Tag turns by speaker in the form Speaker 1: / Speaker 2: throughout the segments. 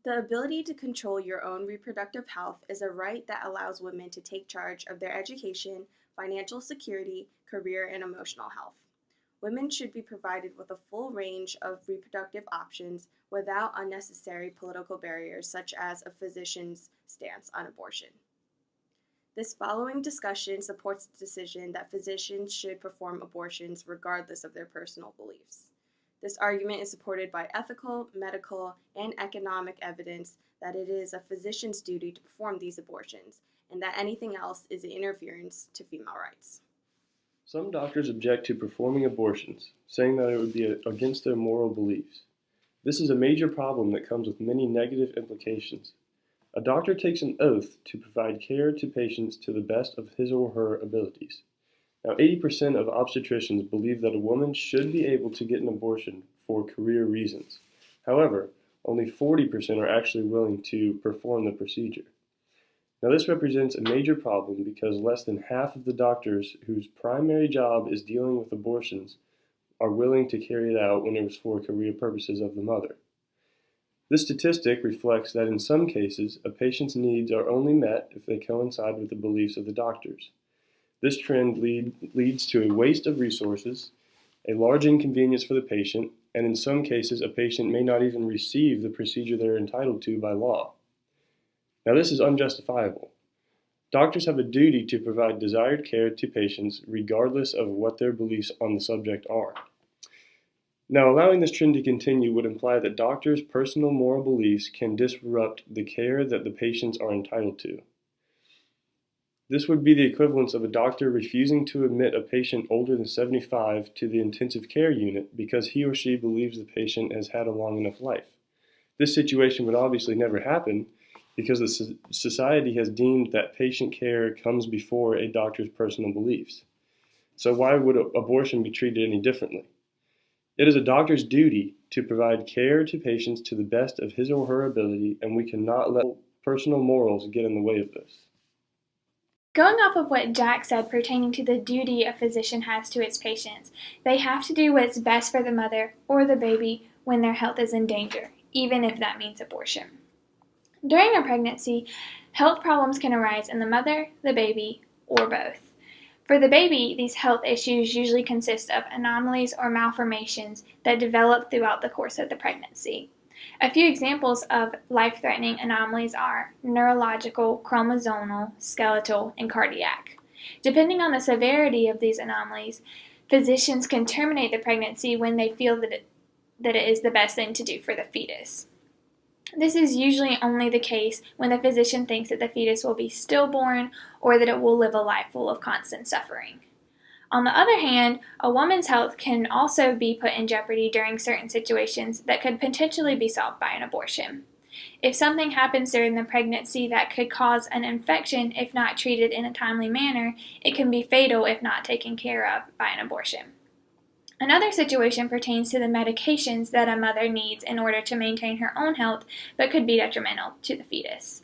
Speaker 1: The ability to control your own reproductive health is a right that allows women to take charge of their education, financial security, career, and emotional health. Women should be provided with a full range of reproductive options without unnecessary political barriers such as a physician's stance on abortion. This following discussion supports the decision that physicians should perform abortions regardless of their personal beliefs. This argument is supported by ethical, medical, and economic evidence that it is a physician's duty to perform these abortions, and that anything else is an interference to female rights.
Speaker 2: Some doctors object to performing abortions, saying that it would be against their moral beliefs. This is a major problem that comes with many negative implications. A doctor takes an oath to provide care to patients to the best of his or her abilities. Now, 80% of obstetricians believe that a woman should be able to get an abortion for career reasons. However, only 40% are actually willing to perform the procedure. Now, this represents a major problem because less than half of the doctors whose primary job is dealing with abortions are willing to carry it out when it was for career purposes of the mother. This statistic reflects that in some cases, a patient's needs are only met if they coincide with the beliefs of the doctors. This trend leads to a waste of resources, a large inconvenience for the patient, and in some cases, a patient may not even receive the procedure they're entitled to by law. Now, this is unjustifiable. Doctors have a duty to provide desired care to patients regardless of what their beliefs on the subject are. Now, allowing this trend to continue would imply that doctors' personal moral beliefs can disrupt the care that the patients are entitled to. This would be the equivalence of a doctor refusing to admit a patient older than 75 to the intensive care unit because he or she believes the patient has had a long enough life. This situation would obviously never happen because the society has deemed that patient care comes before a doctor's personal beliefs. So why would abortion be treated any differently? It is a doctor's duty to provide care to patients to the best of his or her ability, and we cannot let personal morals get in the way of this.
Speaker 3: Going off of what Jack said pertaining to the duty a physician has to its patients, they have to do what's best for the mother or the baby when their health is in danger, even if that means abortion. During a pregnancy, health problems can arise in the mother, the baby, or both. For the baby, these health issues usually consist of anomalies or malformations that develop throughout the course of the pregnancy. A few examples of life-threatening anomalies are neurological, chromosomal, skeletal, and cardiac. Depending on the severity of these anomalies, physicians can terminate the pregnancy when they feel that it is the best thing to do for the fetus. This is usually only the case when the physician thinks that the fetus will be stillborn or that it will live a life full of constant suffering. On the other hand, a woman's health can also be put in jeopardy during certain situations that could potentially be solved by an abortion. If something happens during the pregnancy that could cause an infection if not treated in a timely manner, it can be fatal if not taken care of by an abortion. Another situation pertains to the medications that a mother needs in order to maintain her own health but could be detrimental to the fetus.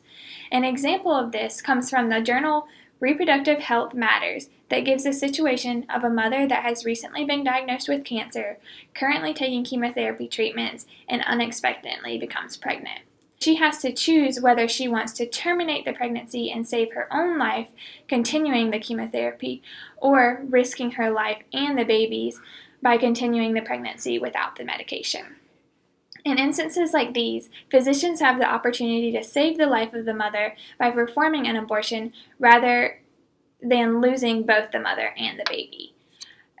Speaker 3: An example of this comes from the journal Reproductive Health Matters that gives a situation of a mother that has recently been diagnosed with cancer, currently taking chemotherapy treatments, and unexpectedly becomes pregnant. She has to choose whether she wants to terminate the pregnancy and save her own life, continuing the chemotherapy, or risking her life and the baby's by continuing the pregnancy without the medication. In instances like these, physicians have the opportunity to save the life of the mother by performing an abortion rather than losing both the mother and the baby.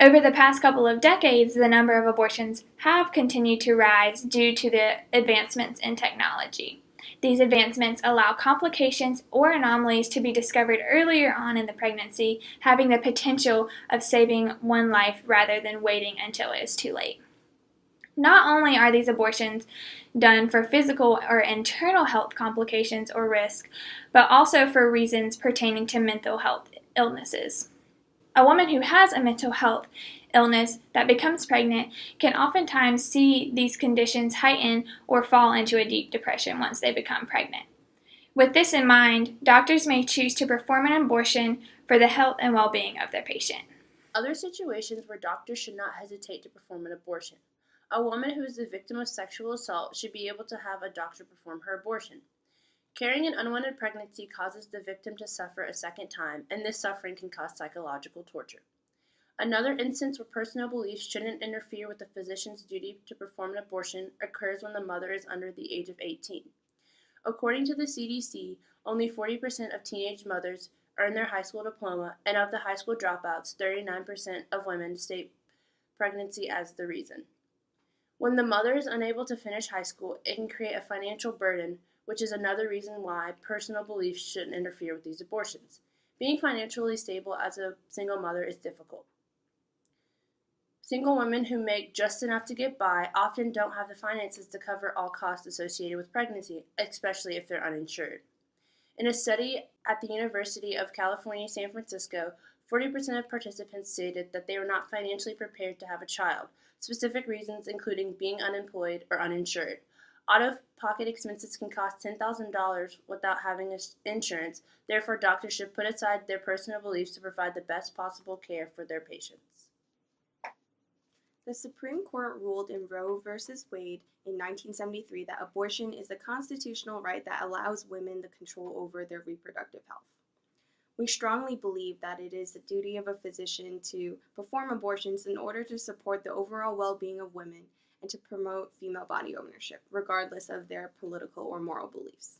Speaker 3: Over the past couple of decades, the number of abortions have continued to rise due to the advancements in technology. These advancements allow complications or anomalies to be discovered earlier on in the pregnancy, having the potential of saving one life rather than waiting until it is too late. Not only are these abortions done for physical or internal health complications or risk, but also for reasons pertaining to mental health illnesses. A woman who has a mental health illness that becomes pregnant can oftentimes see these conditions heighten or fall into a deep depression once they become pregnant. With this in mind, doctors may choose to perform an abortion for the health and well-being of their patient.
Speaker 4: Other situations where doctors should not hesitate to perform an abortion. A woman who is the victim of sexual assault should be able to have a doctor perform her abortion. Carrying an unwanted pregnancy causes the victim to suffer a second time, and this suffering can cause psychological torture. Another instance where personal beliefs shouldn't interfere with the physician's duty to perform an abortion occurs when the mother is under the age of 18. According to the CDC, only 40% of teenage mothers earn their high school diploma, and of the high school dropouts, 39% of women state pregnancy as the reason. When the mother is unable to finish high school, it can create a financial burden, which is another reason why personal beliefs shouldn't interfere with these abortions. Being financially stable as a single mother is difficult. Single women who make just enough to get by often don't have the finances to cover all costs associated with pregnancy, especially if they're uninsured. In a study at the University of California, San Francisco, 40% of participants stated that they were not financially prepared to have a child, specific reasons including being unemployed or uninsured. Out-of-pocket expenses can cost $10,000 without having insurance, therefore doctors should put aside their personal beliefs to provide the best possible care for their patients.
Speaker 1: The Supreme Court ruled in Roe v. Wade in 1973 that abortion is a constitutional right that allows women the control over their reproductive health. We strongly believe that it is the duty of a physician to perform abortions in order to support the overall well-being of women and to promote female body ownership, regardless of their political or moral beliefs.